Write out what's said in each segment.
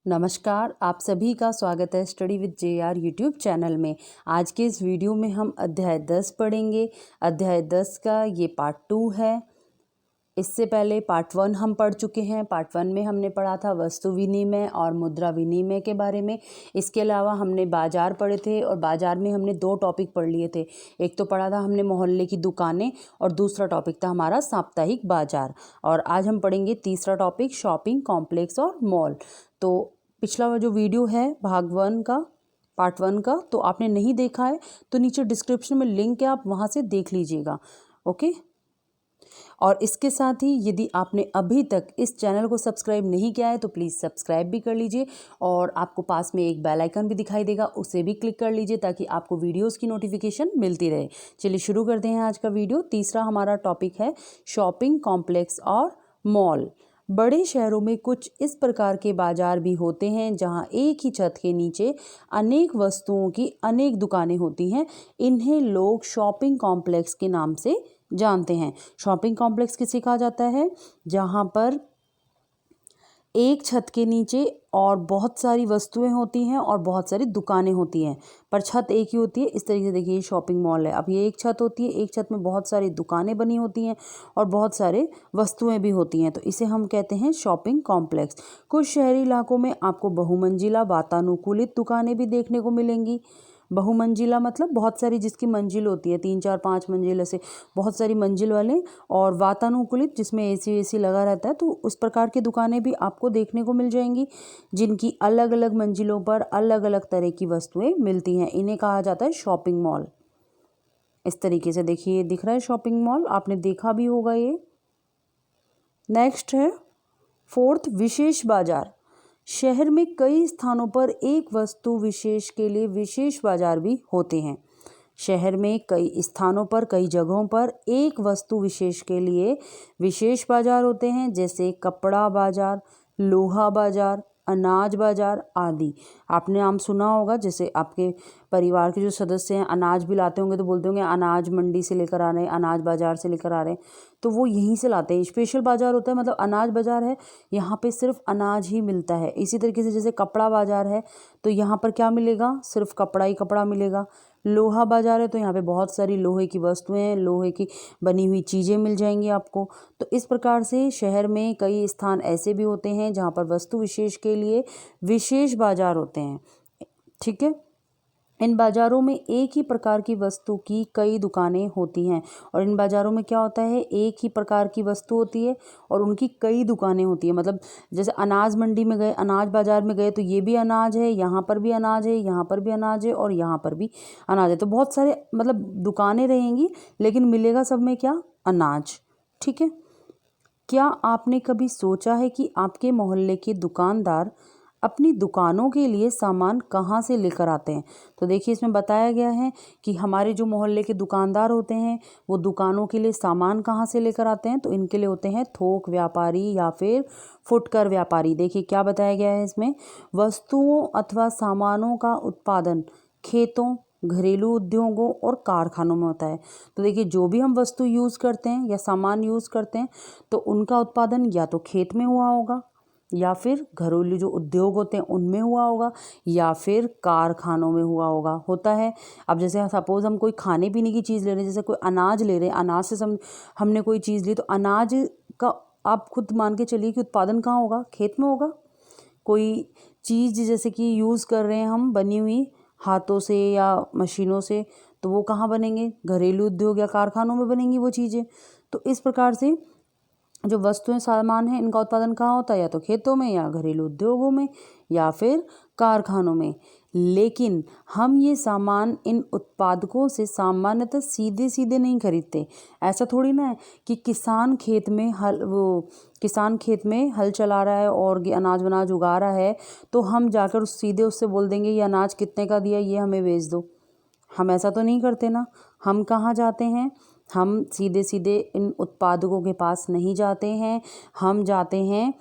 नमस्कार, आप सभी का स्वागत है study with JR YouTube channel में। आज के इस वीडियो में हम अध्याय 10 पढ़ेंगे। अध्याय 10 का ये पार्ट 2 है। इससे पहले पार्ट 1 हम पढ़ चुके हैं। पार्ट 1 में हमने पढ़ा था वस्तु विनिमय और मुद्रा विनिमय के बारे में। इसके अलावा हमने बाजार पढ़े थे और बाजार में हमने 2 टॉपिक पढ़ लिए थे। एक तो पढ़ा था हमने मोहल्ले की दुकानें और दूसरा टॉपिक था हमारा साप्ताहिक बाजार। और आज हम पढ़ेंगे तीसरा टॉपिक शॉपिंग कॉम्प्लेक्स और मॉल। तो पिछला जो वीडियो है भाग 1 का, पार्ट 1 का, तो आपने नहीं देखा है तो नीचे डिस्क्रिप्शन में लिंक है, आप वहाँ से देख लीजिएगा। ओके। और इसके साथ ही यदि आपने अभी तक इस चैनल को सब्सक्राइब नहीं किया है तो प्लीज़ सब्सक्राइब भी कर लीजिए और आपको पास में एक बेल आइकन भी दिखाई देगा, उसे भी क्लिक कर लीजिए ताकि आपको वीडियोस की नोटिफिकेशन मिलती रहे। चलिए शुरू करते हैं आज का वीडियो। तीसरा हमारा टॉपिक है शॉपिंग कॉम्प्लेक्स और मॉल। बड़े शहरों में कुछ इस प्रकार के बाजार भी होते हैं जहां एक ही छत के नीचे अनेक वस्तुओं की अनेक दुकानें होती हैं। इन्हें लोग शॉपिंग कॉम्प्लेक्स के नाम से जानते हैं। शॉपिंग कॉम्प्लेक्स किसे कहा जाता है? जहां पर एक छत के नीचे और बहुत सारी वस्तुएं होती हैं और बहुत सारी दुकानें होती हैं, पर छत एक ही होती है। इस तरीके से देखिए शॉपिंग मॉल है। अब ये एक छत होती है, एक छत में बहुत सारी दुकानें बनी होती हैं और बहुत सारे वस्तुएं भी होती हैं, तो इसे हम कहते हैं शॉपिंग कॉम्प्लेक्स। कुछ शहरी इलाकों में आपको बहुमंजिला वातानुकूलित दुकानें भी देखने को मिलेंगी। बहुमंजिला मतलब बहुत सारी, जिसकी मंजिल होती है 3 4 5 मंजिल, ऐसे बहुत सारी मंजिल वाले। और वातानुकूलित जिसमें एसी वेसी लगा रहता है, तो उस प्रकार की दुकानें भी आपको देखने को मिल जाएंगी जिनकी अलग अलग मंजिलों पर अलग अलग तरह की वस्तुएं मिलती हैं। इन्हें कहा जाता है शॉपिंग मॉल। इस तरीके से देखिए दिख रहा है शॉपिंग मॉल, आपने देखा भी होगा ये। नेक्स्ट है 4th विशेष बाजार। शहर में कई स्थानों पर एक वस्तु विशेष के लिए विशेष बाजार भी होते हैं। शहर में कई स्थानों पर, कई जगहों पर एक वस्तु विशेष के लिए विशेष बाजार होते हैं, जैसे कपड़ा बाजार, लोहा बाजार, अनाज बाजार आदि। आपने नाम सुना होगा, जैसे आपके परिवार के जो सदस्य हैं अनाज भी लाते होंगे तो बोलते होंगे अनाज मंडी से लेकर आ रहे हैं, अनाज बाजार से लेकर आ रहे हैं, तो वो यहीं से लाते हैं। स्पेशल बाजार होता है, मतलब अनाज बाजार है, यहाँ पे सिर्फ अनाज ही मिलता है। इसी तरीके से जैसे कपड़ा बाजार है तो यहाँ पर क्या मिलेगा? सिर्फ कपड़ा ही कपड़ा मिलेगा। लोहा बाजार है तो यहाँ पे बहुत सारी लोहे की वस्तुएं हैं, लोहे की बनी हुई चीज़ें मिल जाएंगी आपको। तो इस प्रकार से शहर में कई स्थान ऐसे भी होते हैं जहाँ पर वस्तु विशेष के लिए विशेष बाजार होते हैं। ठीक है। इन बाज़ारों में एक ही प्रकार की वस्तु की कई दुकानें होती हैं। और इन बाज़ारों में क्या होता है, एक ही प्रकार की वस्तु होती है और उनकी कई दुकानें होती हैं। मतलब जैसे अनाज मंडी में गए, अनाज बाज़ार में गए तो ये भी अनाज है, यहाँ पर भी अनाज है, यहाँ पर भी अनाज है और यहाँ पर भी अनाज है। तो बहुत सारे मतलब दुकानें रहेंगी, लेकिन मिलेगा सब में क्या? अनाज। ठीक है। क्या आपने कभी सोचा है कि आपके मोहल्ले के दुकानदार अपनी दुकानों के लिए सामान कहाँ से लेकर आते हैं? तो देखिए इसमें बताया गया है कि हमारे जो मोहल्ले के दुकानदार होते हैं वो दुकानों के लिए सामान कहाँ से लेकर आते हैं, तो इनके लिए होते हैं थोक व्यापारी या फिर फुटकर व्यापारी। देखिए क्या बताया गया है इसमें, वस्तुओं अथवा सामानों का उत्पादन खेतों, घरेलू उद्योगों और कारखानों में होता है। तो देखिए जो भी हम वस्तु यूज़ करते हैं या सामान यूज़ करते हैं तो उनका उत्पादन या तो खेत में हुआ होगा, या फिर घरेलू जो उद्योग होते हैं उनमें हुआ होगा, या फिर कारखानों में हुआ होगा, होता है। अब जैसे सपोज़ हम कोई खाने पीने की चीज़ ले रहे हैं, जैसे कोई अनाज ले रहे हैं, अनाज से हमने कोई चीज़ ली, तो अनाज का आप खुद मान के चलिए कि उत्पादन कहाँ होगा? खेत में होगा। कोई चीज़ जैसे कि यूज़ कर रहे हैं हम बनी हुई हाथों से या मशीनों से, तो वो कहाँ बनेंगे? घरेलू उद्योग या कारखानों में बनेंगी वो चीज़ें। तो इस प्रकार से जो वस्तुएं सामान हैं इनका उत्पादन कहाँ होता है? या तो खेतों में, या घरेलू उद्योगों में, या फिर कारखानों में। लेकिन हम ये सामान इन उत्पादकों से सामान्यतः सीधे सीधे नहीं खरीदते। ऐसा थोड़ी ना है कि किसान खेत में हल चला रहा है और ये अनाज वनाज उगा रहा है, तो हम जाकर सीधे उससे बोल देंगे ये अनाज कितने का दिया, ये हमें बेच दो। हम ऐसा तो नहीं करते ना। हम कहाँ जाते हैं? हम सीधे सीधे इन उत्पादकों के पास नहीं जाते हैं, हम जाते हैं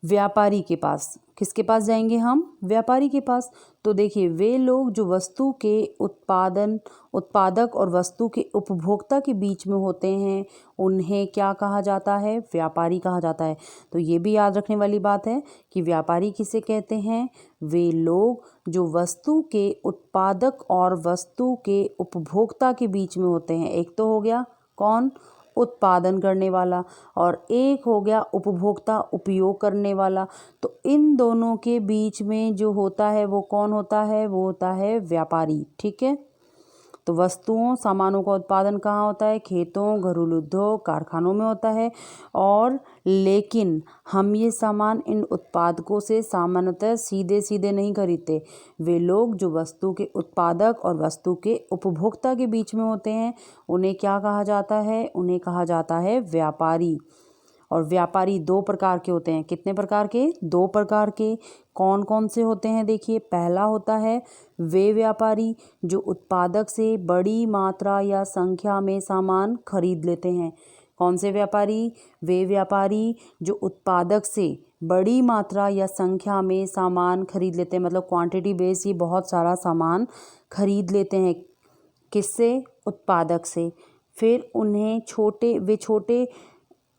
व्यापारी के पास। किसके पास जाएंगे हम? व्यापारी के पास। तो देखिए, वे लोग जो वस्तु के उत्पादक और वस्तु के उपभोक्ता के बीच में होते हैं, उन्हें क्या कहा जाता है? व्यापारी कहा जाता है। तो ये भी याद रखने वाली बात है कि व्यापारी किसे कहते हैं? वे लोग जो वस्तु के उत्पादक और वस्तु के उपभोक्ता के बीच में होते हैं। एक तो हो गया कौन? उत्पादन करने वाला, और एक हो गया उपभोक्ता, उपयोग करने वाला। तो इन दोनों के बीच में जो होता है वो कौन होता है? वो होता है व्यापारी। ठीक है। तो वस्तुओं, सामानों का उत्पादन कहाँ होता है? खेतों, घरेलू उद्योग, कारखानों में होता है। और लेकिन हम ये सामान इन उत्पादकों से सामान्यतः सीधे सीधे नहीं खरीदते। वे लोग जो वस्तु के उत्पादक और वस्तु के उपभोक्ता के बीच में होते हैं, उन्हें क्या कहा जाता है? उन्हें कहा जाता है व्यापारी। और व्यापारी दो प्रकार के होते हैं। कितने प्रकार के? दो प्रकार के। कौन कौन से होते हैं? देखिए, पहला होता है वे व्यापारी जो उत्पादक से बड़ी मात्रा या संख्या में सामान खरीद लेते हैं। कौन से व्यापारी? वे व्यापारी जो उत्पादक से बड़ी मात्रा या संख्या में सामान खरीद लेते हैं, मतलब क्वांटिटी बेस, ये बहुत सारा सामान खरीद लेते हैं। किससे? उत्पादक से। फिर उन्हें वे छोटे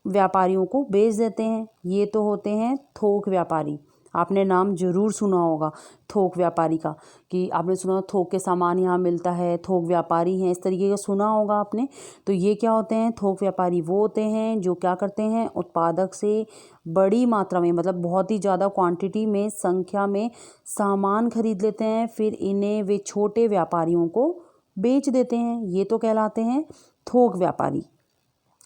व्यापारियों को बेच देते हैं। ये तो होते हैं थोक व्यापारी। आपने नाम जरूर सुना होगा थोक व्यापारी का, कि आपने सुना थोक के सामान यहाँ मिलता है, थोक व्यापारी हैं, इस तरीके का सुना होगा आपने। तो ये क्या होते हैं? थोक व्यापारी वो होते हैं जो क्या करते हैं? उत्पादक से बड़ी मात्रा में, मतलब बहुत ही ज़्यादा क्वांटिटी में, संख्या में सामान खरीद लेते हैं, फिर इन्हें वे छोटे व्यापारियों को बेच देते हैं। ये तो कहलाते हैं थोक व्यापारी।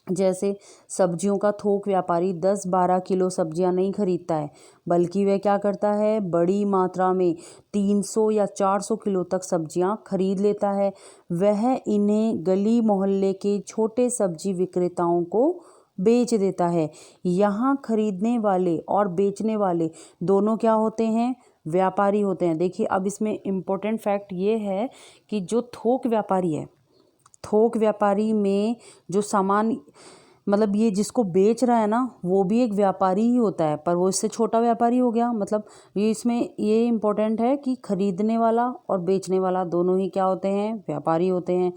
जैसे सब्जियों का थोक व्यापारी 10-12 किलो सब्जियां नहीं खरीदता है, बल्कि वह क्या करता है? बड़ी मात्रा में 300 या 400 किलो तक सब्जियां खरीद लेता है। वह इन्हें गली मोहल्ले के छोटे सब्जी विक्रेताओं को बेच देता है। यहाँ खरीदने वाले और बेचने वाले दोनों क्या होते हैं? व्यापारी होते हैं। देखिए, अब इसमें इम्पोर्टेंट फैक्ट ये है कि जो थोक व्यापारी है, थोक व्यापारी में जो सामान, मतलब ये जिसको बेच रहा है ना, वो भी एक व्यापारी ही होता है, पर वो इससे छोटा व्यापारी हो गया। मतलब ये इसमें ये इम्पोर्टेंट है कि खरीदने वाला और बेचने वाला दोनों ही क्या होते हैं? व्यापारी होते हैं।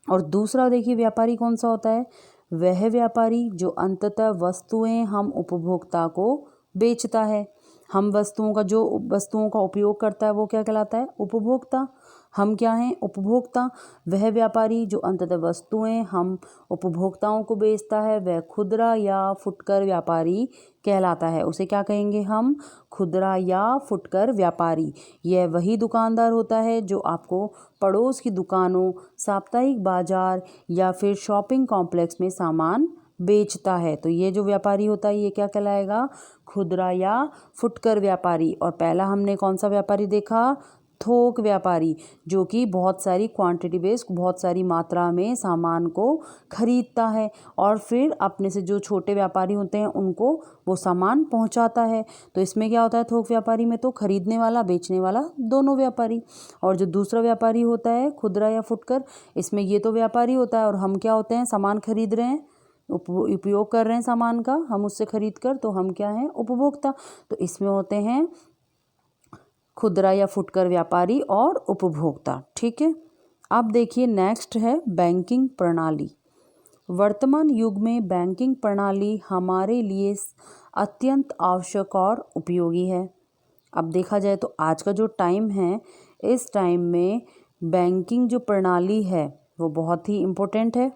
और दूसरा देखिए, व्यापारी कौन सा होता है? वह व्यापारी जो अंततः वस्तुएं हम उपभोक्ता को बेचता है। हम वस्तुओं का उपयोग करता है वो क्या कहलाता है? उपभोक्ता। हम क्या हैं? उपभोक्ता। वह व्यापारी जो अंततः वस्तुएं हम उपभोक्ताओं को बेचता है, वह खुदरा या फुटकर व्यापारी कहलाता है। उसे क्या कहेंगे हम? खुदरा या फुटकर व्यापारी। यह वही दुकानदार होता है जो आपको पड़ोस की दुकानों, साप्ताहिक बाजार या फिर शॉपिंग कॉम्प्लेक्स में सामान बेचता है। तो ये जो व्यापारी होता है, ये क्या कहलाएगा? खुदरा या फुटकर व्यापारी। और पहला हमने कौन सा व्यापारी देखा? थोक व्यापारी, जो कि बहुत सारी क्वांटिटी बेस्ड, बहुत सारी मात्रा में सामान को खरीदता है और फिर अपने से जो छोटे व्यापारी होते हैं उनको वो सामान पहुंचाता है। तो इसमें क्या होता है? थोक व्यापारी में तो खरीदने वाला, बेचने वाला दोनों व्यापारी। और जो दूसरा व्यापारी होता है खुदरा या फुटकर, इसमें ये तो व्यापारी होता है और हम क्या होते हैं? सामान खरीद रहे हैं, उपयोग कर रहे हैं सामान का, हम उससे खरीद कर, तो हम क्या हैं? उपभोक्ता। तो इसमें होते हैं खुदरा या फुटकर व्यापारी और उपभोक्ता। ठीक है। अब देखिए, नेक्स्ट है बैंकिंग प्रणाली। वर्तमान युग में बैंकिंग प्रणाली हमारे लिए अत्यंत आवश्यक और उपयोगी है। अब देखा जाए तो आज का जो टाइम है, इस टाइम में बैंकिंग जो प्रणाली है वो बहुत ही इम्पोर्टेंट है।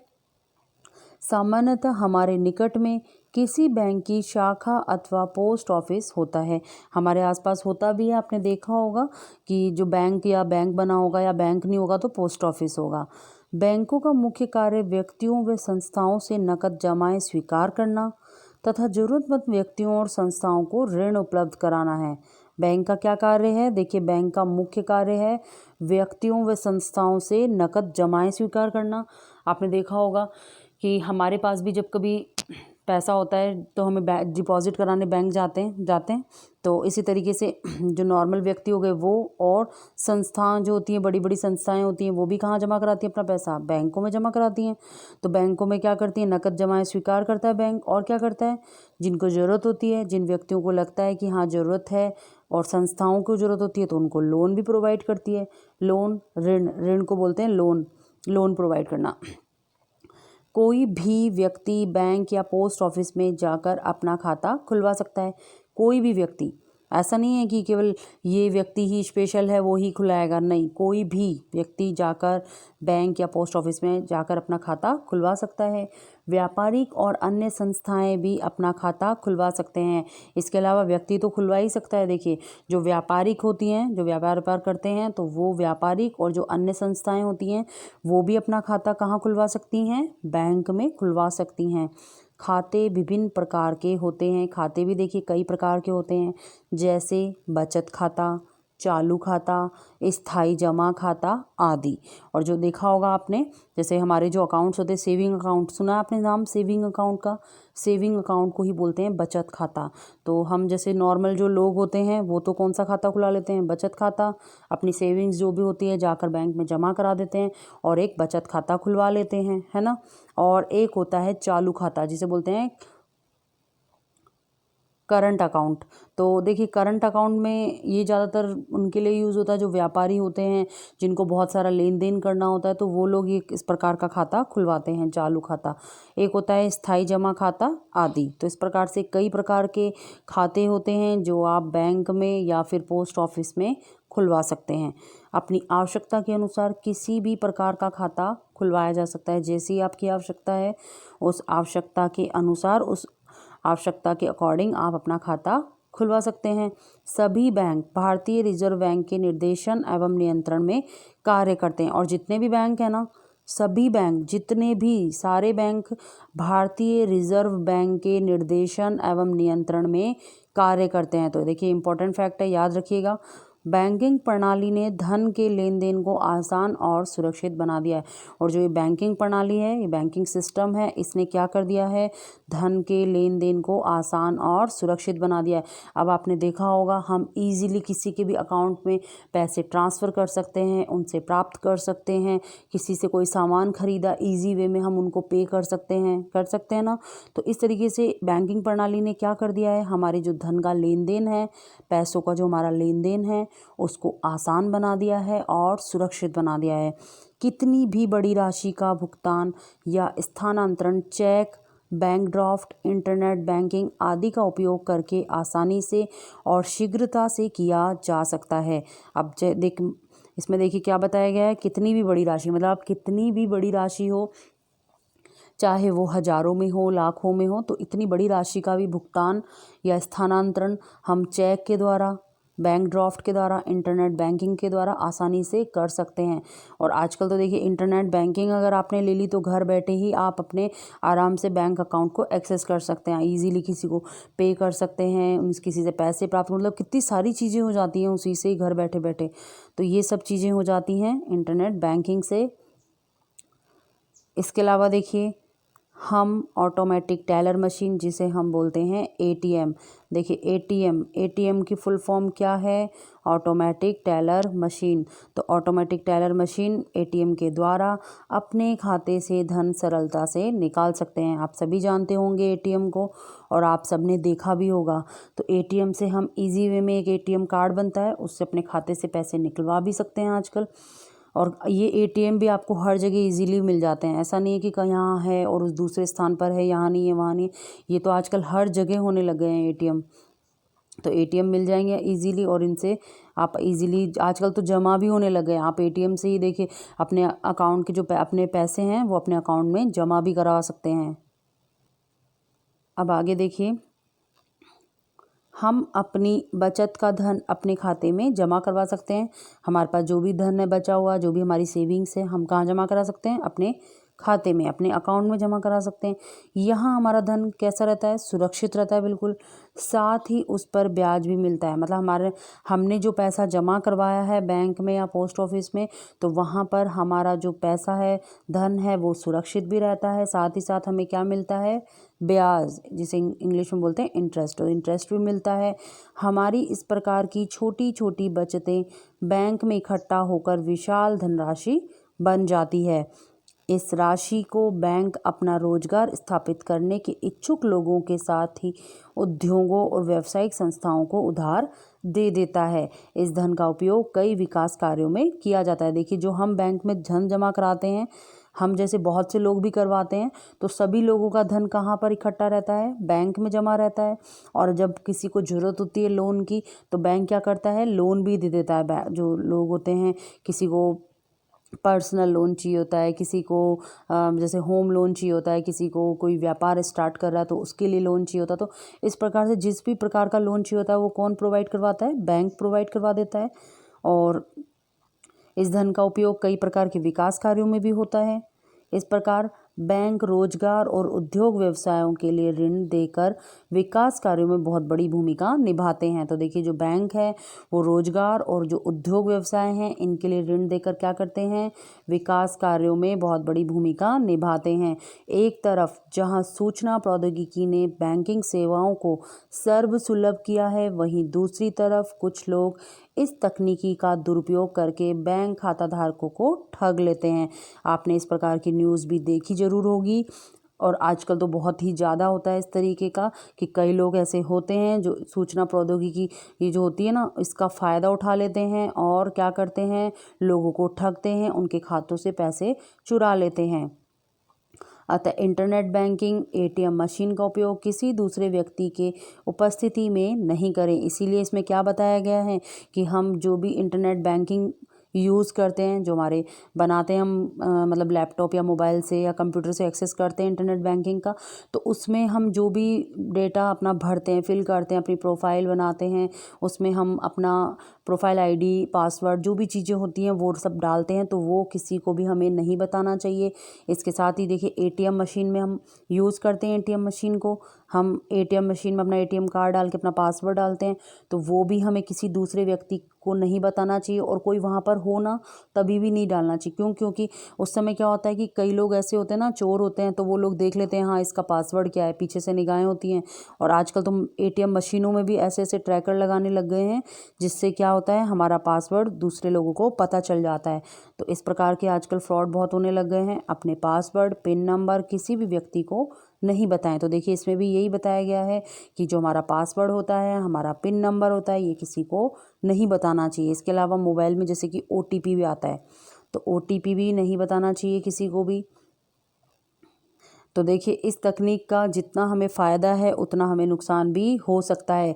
सामान्यतः हमारे निकट में किसी बैंक की शाखा अथवा पोस्ट ऑफिस होता है। हमारे आसपास होता भी है, आपने देखा होगा कि जो बैंक या बैंक बना होगा, या बैंक नहीं होगा तो पोस्ट ऑफिस होगा। बैंकों का मुख्य कार्य व्यक्तियों व संस्थाओं से नकद जमाएं स्वीकार करना तथा जरूरतमंद व्यक्तियों और संस्थाओं को ऋण उपलब्ध कराना है। बैंक का क्या कार्य है? देखिए, बैंक का मुख्य कार्य है व्यक्तियों व संस्थाओं से नकद जमाएं स्वीकार करना। आपने देखा होगा कि हमारे पास भी जब कभी पैसा होता है तो हमें डिपॉजिट कराने बैंक जाते हैं। तो इसी तरीके से जो नॉर्मल व्यक्ति हो गए वो, और संस्थाएं जो होती हैं, बड़ी बड़ी संस्थाएं होती हैं, वो भी कहाँ जमा कराती हैं अपना पैसा? बैंकों में जमा कराती हैं। तो बैंकों में क्या करती हैं? नकद जमाएं स्वीकार करता है बैंक, और क्या करता है, जिनको ज़रूरत होती है, जिन व्यक्तियों को लगता है कि हाँ ज़रूरत है और संस्थाओं को ज़रूरत होती है, तो उनको लोन भी प्रोवाइड करती है। लोन, ऋण को बोलते हैं लोन प्रोवाइड करना। कोई भी व्यक्ति बैंक या पोस्ट ऑफिस में जाकर अपना खाता खुलवा सकता है। कोई भी व्यक्ति, ऐसा नहीं है कि केवल ये व्यक्ति ही स्पेशल है वो ही खुलाएगा, नहीं, कोई भी व्यक्ति जाकर बैंक या पोस्ट ऑफिस में जाकर अपना खाता खुलवा सकता है। व्यापारिक और अन्य संस्थाएं भी अपना खाता खुलवा सकते हैं। इसके अलावा व्यक्ति तो खुलवा ही सकता है। देखिए, जो व्यापारिक होती हैं, जो व्यापार करते हैं, तो वो व्यापारिक, और जो अन्य संस्थाएं होती हैं वो भी अपना खाता कहाँ खुलवा सकती हैं? बैंक में खुलवा सकती हैं। खाते विभिन्न प्रकार के होते हैं। खाते भी देखिए कई प्रकार के होते हैं, जैसे बचत खाता, चालू खाता, स्थायी जमा खाता आदि। और जो देखा होगा आपने, जैसे हमारे जो अकाउंट्स होते हैं, सेविंग अकाउंट, सुना है आपने नाम सेविंग अकाउंट का? सेविंग अकाउंट को ही बोलते हैं बचत खाता। तो हम जैसे नॉर्मल जो लोग होते हैं वो तो कौन सा खाता खुला लेते हैं? बचत खाता। अपनी सेविंग्स जो भी होती है जाकर बैंक में जमा करा देते हैं और एक बचत खाता खुलवा लेते हैं, है ना। और एक होता है चालू खाता, जिसे बोलते हैं करंट अकाउंट। तो देखिए करंट अकाउंट में ये ज़्यादातर उनके लिए यूज़ होता है जो व्यापारी होते हैं, जिनको बहुत सारा लेन देन करना होता है, तो वो लोग ये इस प्रकार का खाता खुलवाते हैं, चालू खाता। एक होता है स्थायी जमा खाता आदि। तो इस प्रकार से कई प्रकार के खाते होते हैं जो आप बैंक में या फिर पोस्ट ऑफिस में खुलवा सकते हैं। अपनी आवश्यकता के अनुसार किसी भी प्रकार का खाता खुलवाया जा सकता है। जैसी आपकी आवश्यकता है, उस आवश्यकता के अनुसार, उस आवश्यकता के अकॉर्डिंग आप अपना खाता खुलवा सकते हैं। सभी बैंक भारतीय रिजर्व बैंक के निर्देशन एवं नियंत्रण में कार्य करते हैं। और जितने भी बैंक हैं ना, सभी बैंक, जितने भी सारे बैंक भारतीय रिजर्व बैंक के निर्देशन एवं नियंत्रण में कार्य करते हैं। तो देखिए इंपॉर्टेंट फैक्ट है, याद रखिएगा। बैंकिंग प्रणाली ने धन के लेन देन को आसान और सुरक्षित बना दिया है। और जो ये बैंकिंग प्रणाली है, ये बैंकिंग सिस्टम है, इसने क्या कर दिया है? धन के लेन देन को आसान और सुरक्षित बना दिया है। अब आपने देखा होगा, हम इजीली किसी के भी अकाउंट में पैसे ट्रांसफ़र कर सकते हैं, उनसे प्राप्त कर सकते हैं। किसी से कोई सामान खरीदा, ईजी वे में हम उनको पे कर सकते हैं ना। तो इस तरीके से बैंकिंग प्रणाली ने क्या कर दिया है? हमारे जो धन का लेन देन है, पैसों का जो हमारा लेन देन है, उसको आसान बना दिया है और सुरक्षित बना दिया है। कितनी भी बड़ी राशि का भुगतान या स्थानांतरण cheque, bank draft, internet banking आदि का उपयोग करके आसानी से और शीघ्रता से किया जा सकता है। अब इसमें देखिए क्या बताया गया है, कितनी भी बड़ी राशि, मतलब आप कितनी भी बड़ी राशि हो, चाहे वो हज़ारों में हो, लाखों में हो, तो इतनी बड़ी राशि का भी भुगतान या स्थानांतरण हम चेक के द्वारा, बैंक ड्राफ्ट के द्वारा, इंटरनेट बैंकिंग के द्वारा आसानी से कर सकते हैं। और आजकल तो देखिए इंटरनेट बैंकिंग अगर आपने ले ली तो घर बैठे ही आप अपने आराम से बैंक अकाउंट को एक्सेस कर सकते हैं, इजीली किसी को पे कर सकते हैं, किसी से पैसे प्राप्त, मतलब कितनी सारी चीज़ें हो जाती हैं उसी से ही घर बैठे बैठे। तो ये सब चीज़ें हो जाती हैं इंटरनेट बैंकिंग से। इसके अलावा देखिए, हम ऑटोमेटिक टेलर मशीन, जिसे हम बोलते हैं एटीएम। देखिए एटीएम की फुल फॉर्म क्या है? Automatic teller machine. तो ऑटोमेटिक टेलर मशीन एटीएम के द्वारा अपने खाते से धन सरलता से निकाल सकते हैं। आप सभी जानते होंगे एटीएम को, और आप सबने देखा भी होगा। तो एटीएम से हम इजी वे में, एक एटीएम कार्ड बनता है, उससे अपने खाते से पैसे निकलवा भी सकते हैं आजकल। और ये एटीएम भी आपको हर जगह इजीली मिल जाते हैं। ऐसा नहीं है कि कहीं यहाँ है और उस दूसरे स्थान पर है, यहाँ नहीं है, वहाँ नहीं है। ये तो आजकल हर जगह होने लग गए हैं एटीएम। तो एटीएम मिल जाएंगे इजीली, और इनसे आप इजीली आजकल तो जमा भी होने लगे हैं। आप एटीएम से ही देखिए अपने अकाउंट के जो अपने पैसे हैं वो अपने अकाउंट में जमा भी करा सकते हैं। अब आगे देखिए, हम अपनी बचत का धन अपने खाते में जमा करवा सकते हैं। हमारे पास जो भी धन है बचा हुआ, जो भी हमारी सेविंग्स है, हम कहाँ जमा करा सकते हैं? अपने खाते में अपने अकाउंट में जमा करा सकते हैं। यहाँ हमारा धन कैसा रहता है, सुरक्षित रहता है बिल्कुल। साथ ही उस पर ब्याज भी मिलता है, मतलब हमने जो पैसा जमा करवाया है बैंक में या पोस्ट ऑफिस में, तो वहाँ पर हमारा जो पैसा है, धन है, वो सुरक्षित भी रहता है। साथ ही साथ हमें क्या मिलता है, ब्याज, जिसे इंग्लिश में बोलते हैं इंटरेस्ट, तो इंटरेस्ट भी मिलता है। हमारी इस प्रकार की छोटी छोटी बचतें बैंक में इकट्ठा होकर विशाल धनराशि बन जाती है। इस राशि को बैंक अपना रोजगार स्थापित करने के इच्छुक लोगों के साथ ही उद्योगों और व्यावसायिक संस्थाओं को उधार दे देता है। इस धन का उपयोग कई विकास कार्यों में किया जाता है। देखिए, जो हम बैंक में धन जमा कराते हैं, हम जैसे बहुत से लोग भी करवाते हैं, तो सभी लोगों का धन कहाँ पर इकट्ठा रहता है, बैंक में जमा रहता है। और जब किसी को ज़रूरत होती है लोन की, तो बैंक क्या करता है, लोन भी दे देता है। जो लोग होते हैं, किसी को पर्सनल लोन चाहिए होता है, किसी को जैसे होम लोन चाहिए होता है, किसी को कोई व्यापार स्टार्ट कर रहा है तो उसके लिए लोन चाहिए होता है। तो इस प्रकार से जिस भी प्रकार का लोन चाहिए होता है वो कौन प्रोवाइड करवाता है, बैंक प्रोवाइड करवा देता है। और इस धन का उपयोग कई प्रकार के विकास कार्यों में भी होता है। इस प्रकार बैंक रोजगार और उद्योग व्यवसायों के लिए ऋण देकर विकास कार्यों में बहुत बड़ी भूमिका निभाते हैं। तो देखिए, जो बैंक है वो रोजगार और जो उद्योग व्यवसाय हैं इनके लिए ऋण देकर क्या करते हैं, विकास कार्यों में बहुत बड़ी भूमिका निभाते हैं। एक तरफ जहां सूचना प्रौद्योगिकी ने बैंकिंग सेवाओं को सर्वसुलभ किया है, वहीं दूसरी तरफ कुछ लोग इस तकनीकी का दुरुपयोग करके बैंक खाता धारकों को ठग लेते हैं। आपने इस प्रकार की न्यूज़ भी देखी जरूर होगी, और आजकल तो बहुत ही ज़्यादा होता है इस तरीके का कि कई लोग ऐसे होते हैं जो सूचना प्रौद्योगिकी ये जो होती है ना, इसका फ़ायदा उठा लेते हैं और क्या करते हैं, लोगों को ठगते हैं, उनके खातों से पैसे चुरा लेते हैं। अतः इंटरनेट बैंकिंग एटीएम मशीन का उपयोग किसी दूसरे व्यक्ति के उपस्थिति में नहीं करें। इसीलिए इसमें क्या बताया गया है कि हम जो भी इंटरनेट बैंकिंग यूज़ करते हैं, जो हमारे बनाते हैं हम मतलब लैपटॉप या मोबाइल से या कंप्यूटर से एक्सेस करते हैं इंटरनेट बैंकिंग का, तो उसमें हम जो भी डेटा अपना भरते हैं, फिल करते हैं, अपनी प्रोफाइल बनाते हैं, उसमें हम अपना प्रोफाइल आईडी, पासवर्ड, जो भी चीज़ें होती हैं वो सब डालते हैं, तो वो किसी को भी हमें नहीं बताना चाहिए। इसके साथ ही देखिए, एटीएम मशीन में हम यूज़ करते हैं, एटीएम मशीन को हम एटीएम मशीन में अपना एटीएम कार्ड डाल के अपना पासवर्ड डालते हैं, तो वो भी हमें किसी दूसरे व्यक्ति को नहीं बताना चाहिए, और कोई वहाँ पर हो ना तभी भी नहीं डालना चाहिए। क्योंकि उस समय क्या होता है कि कई लोग ऐसे होते हैं ना, चोर होते हैं, तो वो लोग देख लेते हैं हाँ इसका पासवर्ड क्या है, पीछे से निगाहें होती हैं। और आजकल तो एटीएम मशीनों में भी ऐसे ऐसे ट्रैकर लगाने लग गए हैं, जिससे क्या होता है, हमारा पासवर्ड दूसरे लोगों को पता चल जाता है। तो इस प्रकार के आजकल फ्रॉड बहुत होने लग गए हैं। अपने पासवर्ड, पिन नंबर किसी भी व्यक्ति को नहीं बताएं। तो देखिए, इसमें भी यही बताया गया है कि जो हमारा पासवर्ड होता है, हमारा पिन नंबर होता है, ये किसी को नहीं बताना चाहिए। इसके अलावा मोबाइल में जैसे कि ओटीपी भी आता है, तो ओटीपी भी नहीं बताना चाहिए किसी को भी। तो देखिए, इस तकनीक का जितना हमें फ़ायदा है उतना हमें नुकसान भी हो सकता है।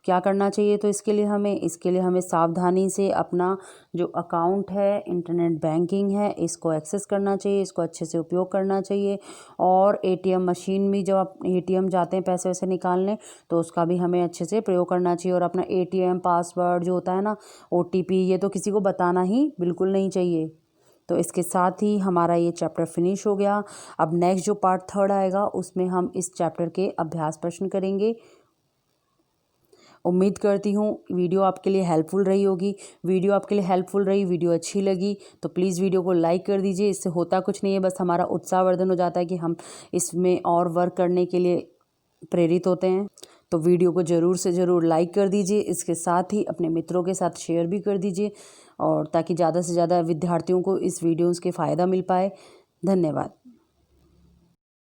क्या करना चाहिए, तो इसके लिए हमें सावधानी से अपना जो अकाउंट है, इंटरनेट बैंकिंग है, इसको एक्सेस करना चाहिए, इसको अच्छे से उपयोग करना चाहिए। और एटीएम मशीन भी, जब आप एटीएम जाते हैं पैसे वैसे निकालने, तो उसका भी हमें अच्छे से प्रयोग करना चाहिए। और अपना एटीएम पासवर्ड जो होता है ना, ओटीपी, ये तो किसी को बताना ही बिल्कुल नहीं चाहिए। तो इसके साथ ही हमारा ये चैप्टर फिनिश हो गया। अब नेक्स्ट जो पार्ट 3 आएगा उसमें हम इस चैप्टर के अभ्यास प्रश्न करेंगे। उम्मीद करती हूँ वीडियो आपके लिए हेल्पफुल रही होगी। वीडियो अच्छी लगी तो प्लीज़ वीडियो को लाइक कर दीजिए। इससे होता कुछ नहीं है, बस हमारा उत्साहवर्धन हो जाता है कि हम इसमें और वर्क करने के लिए प्रेरित होते हैं। तो वीडियो को ज़रूर से ज़रूर लाइक कर दीजिए। इसके साथ ही अपने मित्रों के साथ शेयर भी कर दीजिए, और ताकि ज़्यादा से ज़्यादा विद्यार्थियों को इस वीडियोज़ के फ़ायदा मिल पाए। धन्यवाद।